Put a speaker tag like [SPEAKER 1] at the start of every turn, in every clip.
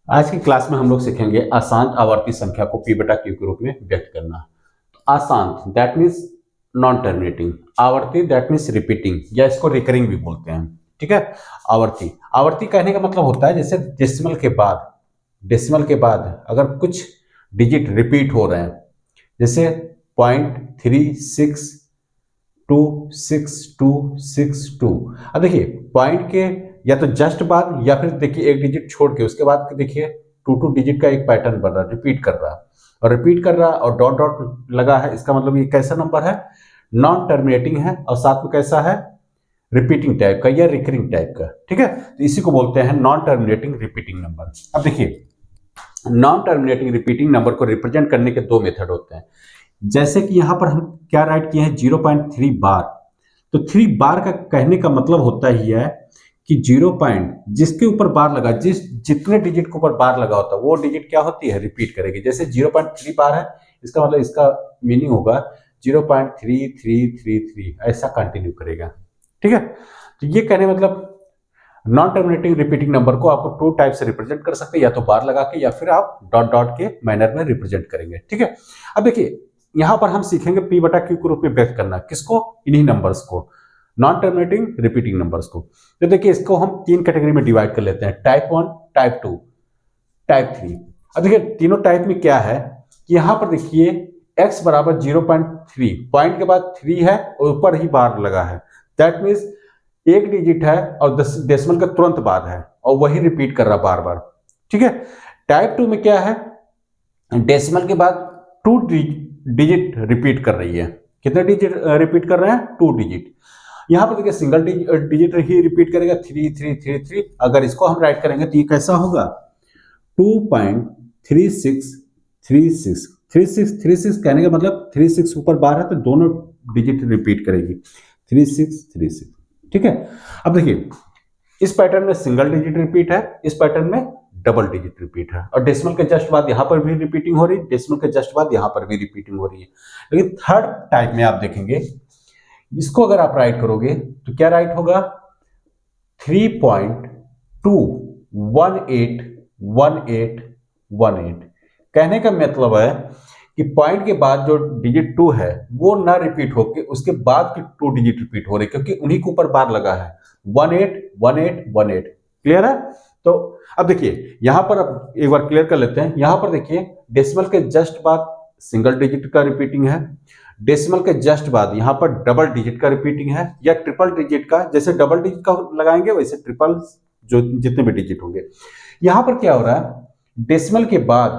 [SPEAKER 1] आज की क्लास में हम लोग सीखेंगे आसान आवर्ती संख्या को पी बटा क्यू के रूप में व्यक्त करना। आसान दैट मीन्स नॉन टर्मिनेटिंग, आवर्ती दैट मीन्स रिपीटिंग या इसको रिकरिंग भी बोलते हैं। ठीक है, आवर्ती आवर्ती कहने का मतलब होता है जैसे डेसिमल के बाद अगर कुछ डिजिट रिपीट हो रहे हैं, जैसे 0.362662। अब देखिए पॉइंट के या तो जस्ट बाद या फिर देखिए एक डिजिट छोड़ के उसके बाद देखिए टू डिजिट का एक पैटर्न बन रहा है, रिपीट कर रहा है और डॉट डॉट लगा है। इसका मतलब ये कैसा नंबर है, नॉन टर्मिनेटिंग है और साथ में कैसा है, रिपीटिंग टाइप का या रिकरिंग टाइप का। ठीक है, तो इसी को बोलते हैं नॉन टर्मिनेटिंग रिपीटिंग नंबर। अब देखिए नॉन टर्मिनेटिंग रिपीटिंग नंबर को रिप्रेजेंट करने के दो मेथड होते हैं। जैसे कि यहां पर हम क्या राइट किए हैं, 0.3 बार। तो 3 बार का कहने का मतलब होता ही है कि 0 पॉइंट जिसके ऊपर बार लगा, जितने डिजिट के ऊपर बार लगा होता है वो डिजिट क्या होती है, रिपीट करेगी। जैसे 0.3 बार है, इसका मतलब इसका मीनिंग होगा 0.3333 ऐसा कंटिन्यू करेगा। ठीक है, तो ये कहने मतलब नॉन टर्मिनेटिंग रिपीटिंग नंबर को आपको टू टाइप से रिप्रेजेंट कर सकते हैं, या तो बार लगा के या फिर आप डॉट डॉट के मैनर में रिप्रेजेंट करेंगे। ठीक है, अब देखिए यहां पर हम सीखेंगे पी बटा क्यू के रूप में व्यक्त करना, किसको, इन्हीं नंबर्स को, नॉन टर्मिनेटिंग रिपीटिंग नंबर्स को। तो देखिए इसको हम तीन कैटेगरी में डिवाइड कर लेते हैं, टाइप 1, टाइप 2, टाइप 3। अब देखिए तीनों टाइप में क्या है कि यहां पर देखिए x बराबर 0.3, पॉइंट के बाद 3 है और ऊपर ही बार लगा है, दैट मीन्स एक डिजिट है और डेसिमल का तुरंत बाद है और वही रिपीट कर रहा बार बार। ठीक है, टाइप 2 में क्या है, डेसिमल के बाद 2 डिजिट रिपीट कर रही है। कितने डिजिट रिपीट कर रहे हैं, 2 डिजिट। यहां पर देखिए सिंगल डिजिट ही रिपीट करेगा, 3333। अगर इसको हम राइट करेंगे तो ये कैसा होगा, 2.3636। 3636 कहने का मतलब 36 ऊपर बार है तो दोनों डिजिट रिपीट करेगी, 3636। ठीक है, अब देखिए इस पैटर्न में सिंगल डिजिट रिपीट है, इस पैटर्न में डबल डिजिट रिपीट है, और डेसिमल के जस्ट बाद यहां पर भी रिपीटिंग हो रही है, डेसिमल के जस्ट बाद यहां पर भी रिपीटिंग हो रही है। लेकिन थर्ड टाइप में आप देखेंगे, इसको अगर आप राइट करोगे तो क्या राइट होगा, 3.2181818। कहने का मतलब है कि पॉइंट के बाद जो डिजिट 2 है वो ना रिपीट होके उसके बाद की 2 डिजिट रिपीट हो रही, क्योंकि उन्हीं के ऊपर बार लगा है, 181818। क्लियर है, तो अब देखिए यहां पर अब एक बार क्लियर कर लेते हैं। यहां पर देखिए डेसिमल के जस्ट बाद सिंगल डिजिट का रिपीटिंग है, डेसिमल के जस्ट बाद यहां पर डबल डिजिट का रिपीटिंग है या ट्रिपल डिजिट का, जैसे डबल डिजिट का लगाएंगे वैसे ट्रिपल जो जितने भी डिजिट होंगे। यहां पर क्या हो रहा है, डेसिमल के बाद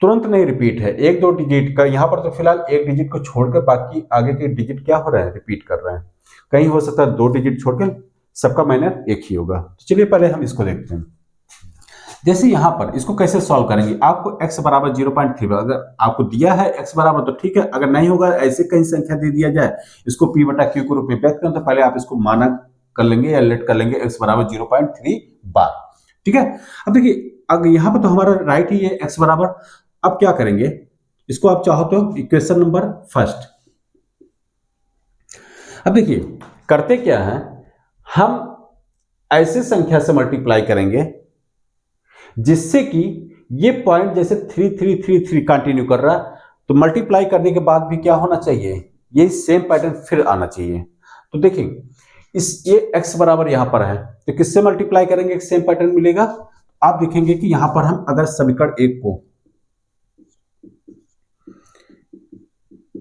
[SPEAKER 1] तुरंत नहीं रिपीट है, एक दो डिजिट का, यहां पर तो फिलहाल एक डिजिट को छोड़कर बाकी आगे के डिजिट क्या हो रहे हैं, रिपीट कर रहे हैं। कहीं हो सकता है 2 डिजिट छोड़कर सबका माइनर एक ही होगा। तो चलिए पहले हम इसको देखते हैं। जैसे यहां पर इसको कैसे सॉल्व करेंगे, आपको x बराबर 0.3, अगर आपको दिया है x बराबर तो ठीक है, अगर नहीं होगा ऐसे कहीं संख्या दे दिया जाए इसको p बटा q के रूप में व्यक्त करें, तो पहले आप इसको मानक कर लेंगे या लेट कर लेंगे x बराबर 0.3 बार। ठीक है, अब देखिए अगर यहां पर तो हमारा राइट ही है x बराबर। अब क्या करेंगे, इसको आप चाहो तो इक्वेशन नंबर फर्स्ट। अब देखिए करते क्या है, हम ऐसे संख्या से मल्टीप्लाई करेंगे जिससे कि ये पॉइंट जैसे 3333 कंटिन्यू कर रहा, तो मल्टीप्लाई करने के बाद भी क्या होना चाहिए, ये सेम पैटर्न फिर आना चाहिए। तो देखिए इस ये x बराबर यहां पर है तो किससे मल्टीप्लाई करेंगे एक सेम पैटर्न मिलेगा। आप देखेंगे कि यहां पर हम अगर समीकरण 1 को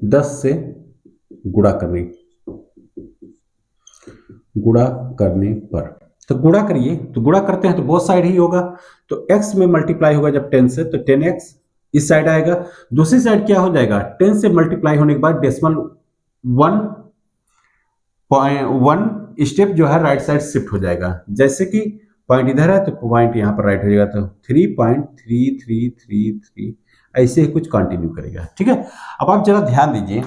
[SPEAKER 1] 10 से गुणा करने पर, तो गुणा करिए, तो गुणा करते हैं तो बोथ साइड ही होगा, तो x में मल्टीप्लाई होगा जब 10 से तो 10x इस साइड आएगा, दूसरी साइड क्या हो जाएगा, 10 से मल्टीप्लाई होने के बाद डेसिमल 1 स्टेप जो है राइट साइड शिफ्ट हो जाएगा। जैसे कि पॉइंट इधर है तो पॉइंट यहां पर राइट हो जाएगा, तो 3.3333 ऐसे ही कुछ कंटिन्यू करेगा। ठीक है, अब आप जरा ध्यान दीजिए,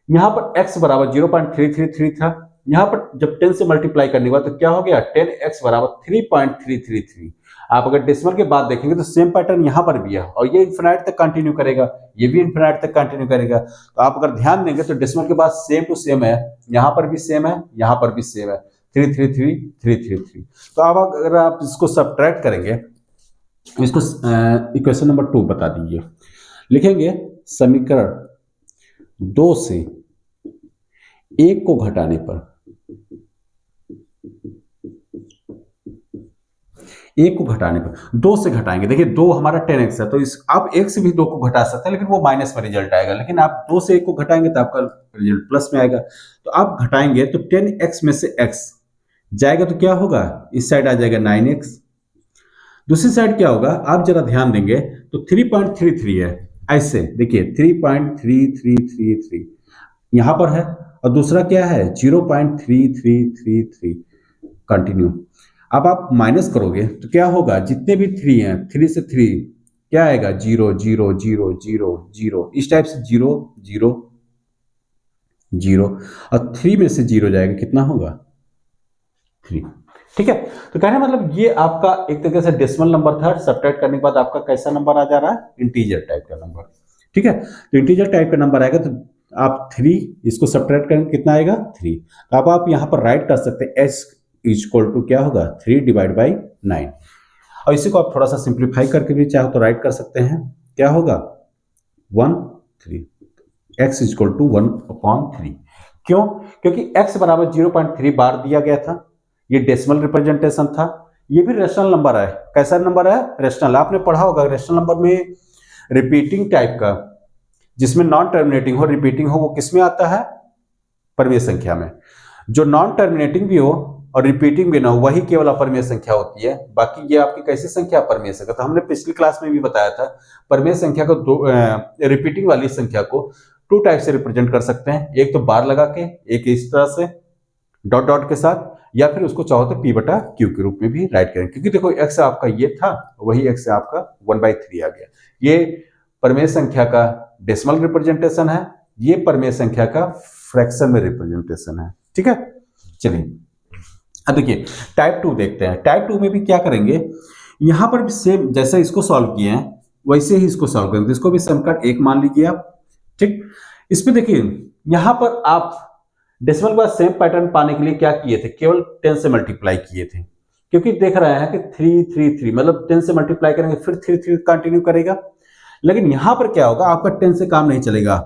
[SPEAKER 1] यहां पर x बराबर 0.333 था, यहां पर जब 10 से मल्टीप्लाई करने के बाद तो क्या हो गया, 10x बराबर 3.333। आप अगर डेसिमल के बाद देखेंगे तो सेम पैटर्न यहां पर भी है और ये इनफिनाइट तक कंटिन्यू करेगा, ये भी इनफिनाइट तक कंटिन्यू करेगा। तो आप अगर ध्यान देंगे तो डेसिमल के बाद सेम टू सेम है, यहां पर भी सेम है, यहां पर भी सेम है, 333 333। तो अब अगर आप इसको सब्ट्रैक्ट करेंगे इसको इक्वेशन नंबर 2 बता दीजिए। लिखेंगे समीकरण 2 से 1 को घटाने पर, 1 को घटाने पर 2 से घटाएंगे। देखिए 2 हमारा 10x है, तो इस आप 1 से भी 2 को घटा सकते हैं, लेकिन वो माइनस में रिजल्ट आएगा। लेकिन आप 2 से 1 को घटाएंगे तो आपका रिजल्ट प्लस में आएगा। तो आप घटाएंगे तो 10x में से x जाएगा तो क्या होगा, इस साइड आ जाएगा 9x। दूसरी साइड क्या होगा, आप जरा ध्यान देंगे तो 3.33 है। ऐसे देखिए 3.3333 यहां पर है, और दूसरा क्या है 0.3333 कंटिन्यू। अब आप माइनस करोगे तो क्या होगा, जितने भी 3 हैं 3 से 3 क्या आएगा 0 0 0 0 0, इस टाइप से 0 0 0, और 3 में से 0 जाएगा कितना होगा 3। ठीक है, तो कहने मतलब ये आपका एक तरीके से डेसिमल नंबर था, सब्ट्रैक्ट करने के बाद आपका कैसा नंबर आ जा रहा है, इंटीजर टाइप का नंबर। ठीक है, तो इंटीजर टाइप का नंबर आएगा तो आप 3 इसको सब्ट्रैक्ट करेंगे कितना आएगा 3। तो अब आप यहां पर राइट कर सकते हैं s इक्वल टू क्या होगा 3 डिवाइड बाई 9, और इसी को आप थोड़ा सा सिंप्लीफाई करके भी चाहो तो राइट कर सकते हैं, क्या होगा 1 3, x इक्वल टू 1/3। क्यों, क्योंकि x बराबर 0.3 बार दिया गया था, ये डेसिमल रिप्रेजेंटेशन था, ये भी रेशनल नंबर है। कैसा नंबर है, रेशनल। आपने पढ़ा होगा रेशनल नंबर में रिपीटिंग टाइप का, जिसमें नॉन टर्मिनेटिंग हो रिपीटिंग हो, वो किसमें आता है, परिमेय संख्या में। जो नॉन टर्मिनेटिंग भी हो और रिपीटिंग भी ना हो वही केवल अपरिमेय संख्या होती है। बाकी ये आपकी कैसी संख्या, परिमेय संख्या। तो हमने पिछली क्लास में भी बताया था परिमेय संख्या को रिपीटिंग वाली संख्या को 2 टाइप से रिप्रेजेंट कर सकते हैं, एक तो बार लगा के, एक इस तरह से डॉट डॉट के साथ, या फिर उसको चाहो तो p बटा q के रूप में भी राइट करें। क्योंकि देखो x आपका ये था, वही x से आपका 1/3 आ गया। ये परिमेय संख्या का डेसिमल रिप्रेजेंटेशन है, ये परिमेय संख्या का फ्रैक्शन में रिप्रेजेंटेशन है। ठीक है, चलिए अब देखिए टाइप 2 देखते हैं। टाइप 2 में भी क्या करेंगे, यहां पर भी सेम जैसे इसको सॉल्व किए हैं वैसे ही इसको सॉल्व करेंगे। इसको भी समीकरण 1 मान लीजिए आप। ठीक, इसमें देखिए यहां पर आप डेसिमल के बाद सेम पैटर्न पाने के लिए क्या किए थे, केवल 10 से मल्टीप्लाई किए थे। क्योंकि देख रहे हैं कि 3 3 3 मतलब 10 से मल्टीप्लाई करेंगे फिर 3 3 कंटिन्यू करेगा। लेकिन यहां पर क्या होगा, आपका 10 से काम नहीं चलेगा।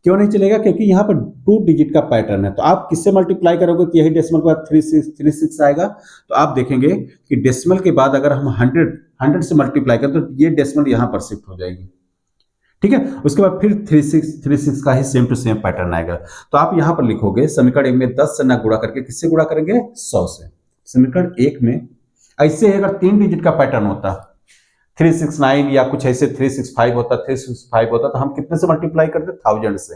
[SPEAKER 1] क्यों नहीं चलेगा, क्योंकि यहां पर 2 डिजिट का पैटर्न है। तो आप किससे मल्टीप्लाई करोगे कि यही डेसिमल के बाद 36 आएगा। तो आप देखेंगे कि डेसिमल के बाद अगर हम 100 से मल्टीप्लाई करें तो ये डेसिमल यहां पर शिफ्ट हो जाएगी। ठीक है, उसके बाद फिर 36 का ही सेम टू सेम पैटर्न आएगा। तो आप यहां पर लिखोगे समीकरण 1 में 10 से ना गुणा करके किससे गुणा करेंगे 100 से। समीकरण 1 में ऐसे अगर 3 डिजिट का पैटर्न होता 369 या कुछ ऐसे 365 होता 365 होता, तो हम कितने से मल्टीप्लाई करते 1000 से।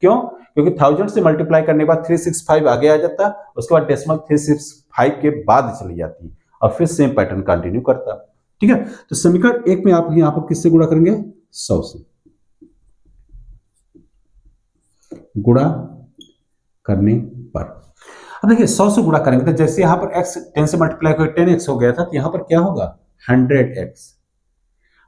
[SPEAKER 1] क्यों, क्योंकि 1000 से मल्टीप्लाई करने के बाद 365 आगे आ जाता, उसके बाद डेसिमल 365 के बाद चली जाती और फिर सेम पैटर्न कंटिन्यू करता। ठीक है, तो समीकरण 1 में आप यहां पर किससे गुणा करेंगे 100 से। गुणा करने पर अब देखिए 100 से गुणा करेंगे तो जैसे यहां पर x 10 से मल्टीप्लाई करके 10x हो गया था, तो यहां पर क्या होगा 100x।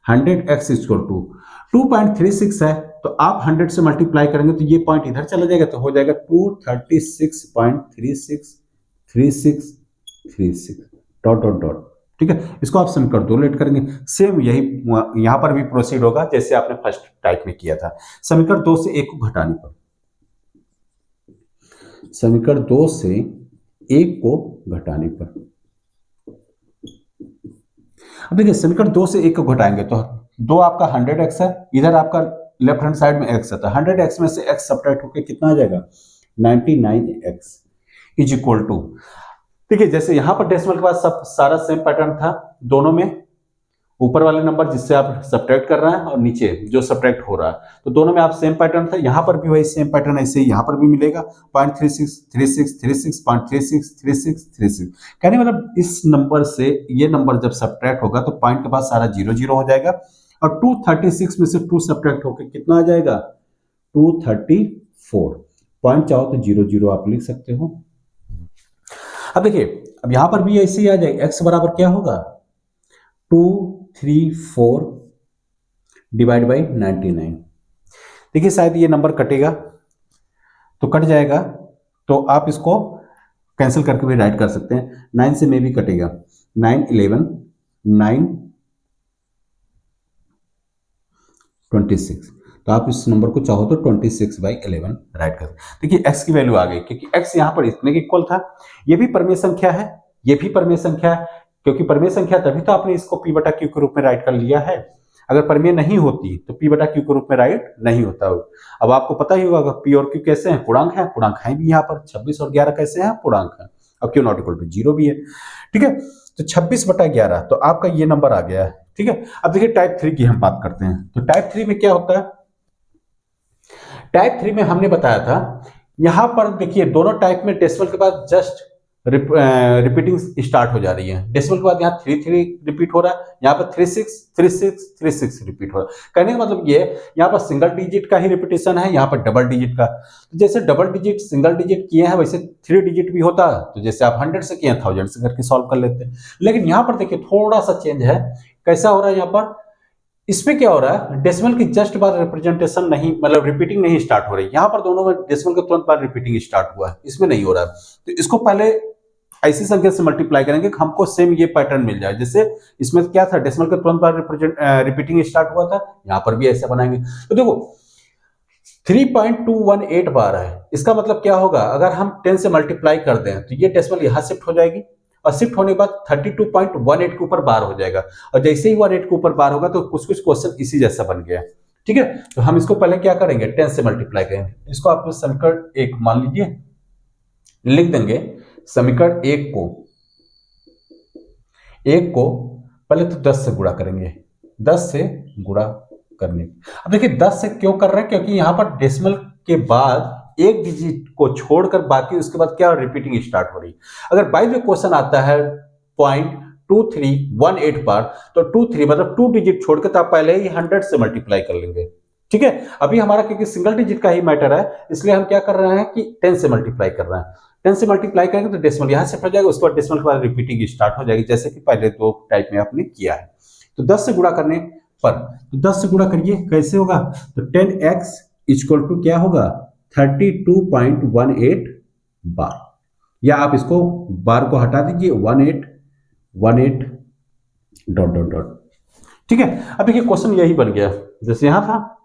[SPEAKER 1] 100x इक्वल टू 2.36 है, तो आप 100 से मल्टीप्लाई करेंगे तो ये पॉइंट इधर चला जाएगा, तो हो जाएगा 236.363636 डॉट डॉट डॉट। ठीक है, इसको आप समीकरण 2 लेट करेंगे। सेम यही यहां पर भी प्रोसीड होगा जैसे आपने फर्स्ट टाइप में किया था। समीकरण 2 से 1 को घटाने पर, समीकरण 2 से 1 को घटाने पर, अब देखिए समीकरण 2 से 1 को घटाएंगे तो 2 आपका 100x है, इधर आपका लेफ्ट हैंड साइड में x है, तो 100x में से x सब्ट्रैक्ट होकर कितना आ जाएगा 99x इज इक्वल टू। देखिए जैसे यहां पर डेसिमल के बाद सब सारा सेम पैटर्न था दोनों में, ऊपर वाले नंबर जिससे आप सब्ट्रैक्ट कर रहे हैं और नीचे जो सब्ट्रैक्ट हो रहा है, तो दोनों में आप सेम पैटर्न था। यहां पर भी वही सेम पैटर्न ऐसे ही यहां पर भी मिलेगा 0.363636.363636। कहने मतलब इस नंबर से ये नंबर जब सब्ट्रैक्ट होगा तो पॉइंट के बाद सारा 0 0 हो जाएगा, और 236 में से 2 सब्ट्रैक्ट होकर कितना आ जाएगा 234। पॉइंट चाहो तो 0 0 आप लिख सकते हो। अब देखिए अब यहां पर भी ऐसे ही आ जाएगा, x बराबर क्या होगा 234 डिवाइड बाई 99। देखिए शायद ये नंबर कटेगा तो कट जाएगा, तो आप इसको कैंसिल करके भी राइट कर सकते हैं। 9 से में भी कटेगा, 9 11 9 26। तो आप इस नंबर को चाहो तो 26/11 राइट कर। देखिए x की वैल्यू आ गई क्योंकि x यहाँ पर इतने के इक्वल था। ये भी परमेय संख्या है, ये भी परमेय संख्या है, क्योंकि परमेय संख्या तभी तो आपने इसको p बटा q के रूप में राइट कर लिया है। अगर परमेय नहीं होती तो p बटा q के रूप में राइट नहीं होता। अब आपको पता ही होगा p और q कैसे हैं, पूर्णांक है, पूर्णांक है भी यहाँ पर 26 और 11 कैसे हैं, पूर्णांक है। अब q नॉट इक्वल टू 0 भी है, ठीक है। तो 26/11 तो आपका ये नंबर आ गया है, ठीक है। अब देखिए टाइप 3 की हम बात करते हैं। तो टाइप 3 में क्या होता है, टाइप 3 में हमने बताया था, यहां पर देखिए दोनों टाइप में डेसिमल के बाद जस्ट रिपीटिंग स्टार्ट हो जा रही है। डेसिमल के बाद यहाँ 3 रिपीट हो रहा है, यहाँ पर 3 6 रिपीट हो रहा है। कहने का मतलब ये यहाँ पर सिंगल डिजिट का ही रिपीटेशन है, यहाँ पर डबल डिजिट का। तो जैसे डबल डिजिट सिंगल डिजिट किए हैं वैसे 3 डिजिट भी होता है। तो जैसे आप 100 से किए हैं 1000 से करके सॉल्व कर लेते हैं। लेकिन यहाँ पर देखिए थोड़ा सा चेंज है। कैसा हो रहा है, यहाँ पर इसमें क्या हो रहा है, डेसिमल की जस्ट बाद रिप्रेजेंटेशन नहीं, मतलब रिपीटिंग नहीं स्टार्ट हो रही। यहां पर दोनों में डेसिमल के तुरंत बाद रिपीटिंग स्टार्ट हुआ है, इसमें नहीं हो रहा है। तो इसको पहले ऐसी संख्या से मल्टीप्लाई करेंगे कि हमको सेम ये पैटर्न मिल जाए। जैसे इसमें क्या था, डेसिमल के तुरंत बाद रिपीटिंग स्टार्ट हुआ था, यहां पर भी ऐसा बनाएंगे। तो देखो 3.218 बार है, इसका मतलब क्या होगा, अगर हम 10 से मल्टीप्लाई कर दें तो ये डेसिमल यहां शिफ्ट हो जाएगी और शिफ्ट होने के बाद 32.18 के ऊपर बार हो जाएगा। और जैसे ही 18 के ऊपर बार होगा तो कुछ कुछ क्वेश्चन इसी जैसा बन गया, ठीक है। तो हम इसको पहले क्या करेंगे, 10 से मल्टीप्लाई करेंगे। इसको आप समीकरण 1 मान लीजिए, लिख देंगे समीकरण 1 को पहले तो 10 से गुणा करेंगे, 10 से गुणा करने। अब देखिए 10 से क्यों कर रहे हैं, क्योंकि यहां पर डेसिमल के बाद एक डिजिट को छोड़कर बाकी उसके बाद क्या रिपीटिंग स्टार्ट हो रही। अगर बाई द क्वेश्चन आता है 0.2318 बार, तो 23 मतलब 2 डिजिट छोड़कर तो आप पहले ही 100 से मल्टीप्लाई कर लेंगे, ठीक है। अभी हमारा क्योंकि सिंगल डिजिट का ही मैटर है, इसलिए हम क्या कर रहे हैं कि 10 से मल्टीप्लाई कर रहे हैं। 10 से मल्टीप्लाई करेंगे तो डेसिमल यहां से हो जाएगा, उसके बाद डेसिमल के बाद रिपीटिंग स्टार्ट हो जाएगी, जैसे कि पहले दो टाइप में आपने किया है। तो 10 से गुणा करने पर, तो 10 से गुणा करिए, कैसे होगा, तो 10x इक्वल टू क्या होगा, 32.18 बार। या आप इसको बार को हटा दीजिए, 1818 डॉट डॉट डॉट, ठीक है। अब देखिए क्वेश्चन यही बन गया, जैसे यहां था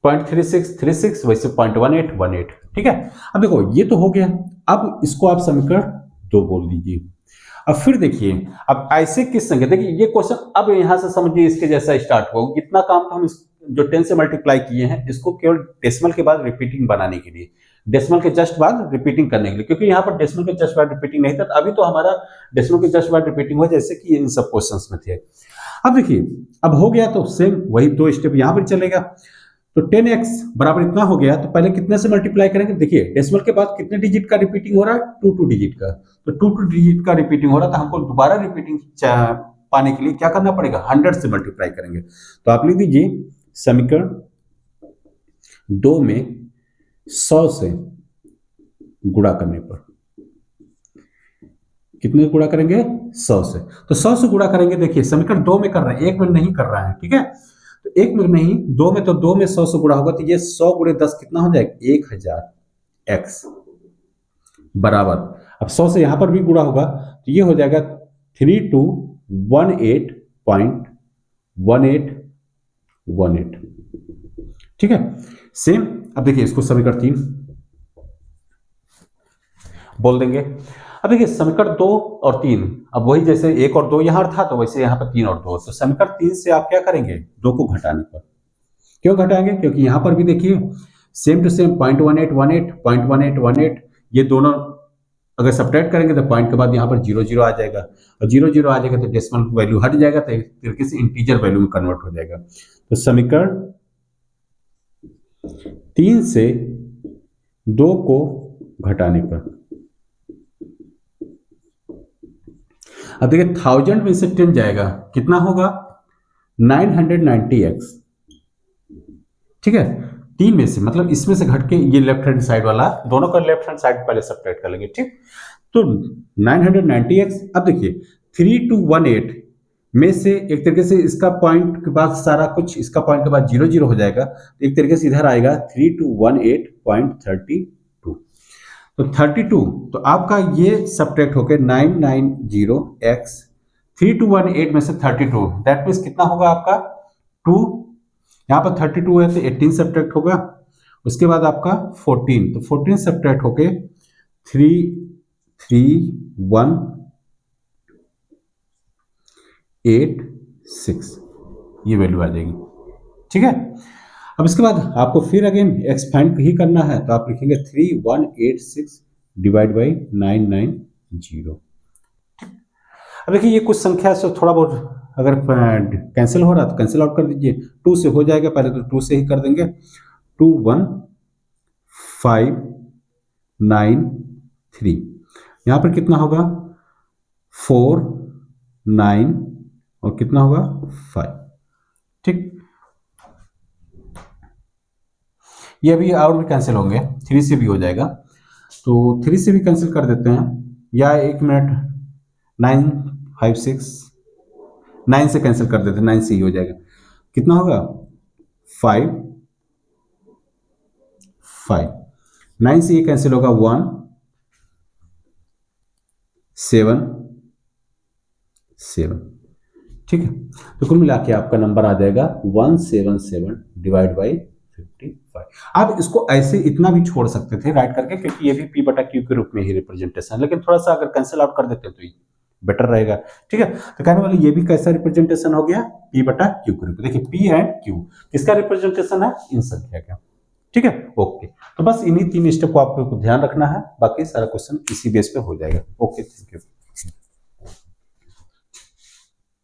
[SPEAKER 1] 0.3636 वैसे 0.1818, ठीक है। अब देखो ये तो हो गया। अब इसको आप समीकरण 2 बोल दीजिए। अब फिर देखिए, अब ऐसे किस संख्या, देखिए ये क्वेश्चन अब यहां से समझिए इसके जैसा स्टार्ट होगा। इतना काम तो हम जो 10 से मल्टीप्लाई किए हैं इसको केवल डेसिमल के बाद रिपीटिंग बनाने के लिए, डेसिमल के जस्ट बाद रिपीटिंग करने के लिए, क्योंकि यहाँ पर डेसिमल के जस्ट बाद रिपीटिंग नहीं था। अभी तो हमारा डेसिमल के जस्ट बाद रिपीटिंग हुआ, जैसे कि इन सब क्वेश्चंस में थे। अब देखिए अब हो गया तो सेम वही 2 स्टेप यहां पर चलेगा। तो 10x बराबर इतना हो गया, तो पहले कितने से मल्टीप्लाई करेंगे, देखिए डेसिमल के बाद कितने डिजिट का रिपीटिंग हो रहा है, 2 डिजिट का। तो 2 डिजिट का रिपीटिंग हो रहा था, हमको दोबारा रिपीटिंग पाने के लिए क्या करना पड़ेगा, 100 से मल्टीप्लाई करेंगे। तो आप लिख दीजिए समीकरण 2 में 100 से गुणा करने पर, कितने गुणा करेंगे, 100 से। तो 100 से गुणा करेंगे, देखिए समीकरण 2 में कर रहे हैं, 1 में नहीं कर रहा है, ठीक है। तो 1 में नहीं 2 में, तो 2 में 100 से गुणा होगा, तो ये 100 गुणे 10 कितना हो जाएगा, 1000x बराबर। अब 100 से यहां पर भी गुणा होगा, तो ये हो जाएगा 3218.1818, ठीक है। सेम अब देखिए इसको समीकरण 3 बोल देंगे। अब देखिए समीकरण 2 और 3, अब वही जैसे 1 और 2 यहां था, तो वैसे यहां पर 3 और 2। तो समीकरण 3 से आप क्या करेंगे, 2 को घटाने पर। क्यों घटाएंगे, क्योंकि यहां पर भी देखिए सेम टू सेम 0.1818 0.1818, ये दोनों अगर सब्ट्रैक्ट करेंगे तो पॉइंट के बाद यहाँ पर 0 आ जाएगा, और 0 आ जाएगा तो डेसिमल वैल्यू हट जाएगा, तो एक तरीके से इंटीजर वैल्यू में कन्वर्ट हो जाएगा। तो समीकरण 3 से 2 को घटाने पर, अब देखिए 1000 में से 10 जाएगा, कितना होगा 990x, ठीक है। 3 में से मतलब इसमें से घट के ये लेफ्ट हैंड साइड वाला, दोनों का लेफ्ट हैंड साइड पहले सब्ट्रैक्ट कर लेंगे, ठीक। तो 990x, अब देखिए 3218 में से एक तरीके से इसका पॉइंट के बाद सारा कुछ, इसका पॉइंट के बाद 0 हो जाएगा, तो एक तरीके से इधर आएगा 3218.32। तो 32, तो आपका ये सब्ट्रैक्ट होकर 990x 3218 में से 32, दैट मीन्स कितना होगा आपका 2, यहाँ पर 32 है तो 18 सब्ट्रैक्ट होगा, उसके बाद आपका 14, तो 14 सब्ट्रैक्ट होके 3 3 1 8 6 ये वैल्यू आ जाएगी। ठीक है, अब इसके बाद आपको फिर अगेन एक्सपेंड ही करना है, तो आप लिखेंगे 3186 डिवाइड बाई 990। अब देखिए ये कुछ संख्या से थोड़ा बहुत अगर कैंसिल हो रहा तो कैंसिल आउट कर दीजिए, 2 से हो जाएगा, पहले तो 2 से ही कर देंगे, 2 1 5 9 3, यहाँ पर कितना होगा 4 9 और कितना होगा 5। ठीक, ये भी और भी कैंसिल होंगे, 3 से भी हो जाएगा, तो 3 से भी कैंसिल कर देते हैं, या 1 मिनट 9 5 6 9 से कैंसिल कर देते हैं, 9 से ही हो जाएगा, कितना होगा 5 5, 9 से ये कैंसिल होगा 1 7 7। ठीक है, तो कुल मिला के आपका नंबर आ जाएगा 177 डिवाइड बाई 55। आप इसको ऐसे इतना भी छोड़ सकते थे राइट करके, क्योंकि ये भी पी बटा क्यू के रूप में ही रिप्रेजेंटेशन है, लेकिन थोड़ा सा अगर कैंसिल आउट कर देते तो ये बेटर रहेगा। ठीक है, तो कहने वाले ये भी कैसा रिप्रेजेंटेशन हो गया, पी बटा क्यू के रूप में। देखिए पी एंड क्यू किसका रिप्रेजेंटेशन है, इन संख्या का। ठीक है, ओके, तो बस इन्हीं 3 स्टेप को आपको ध्यान रखना है, बाकी सारा क्वेश्चन इसी बेस पे हो जाएगा। Okay, thank you.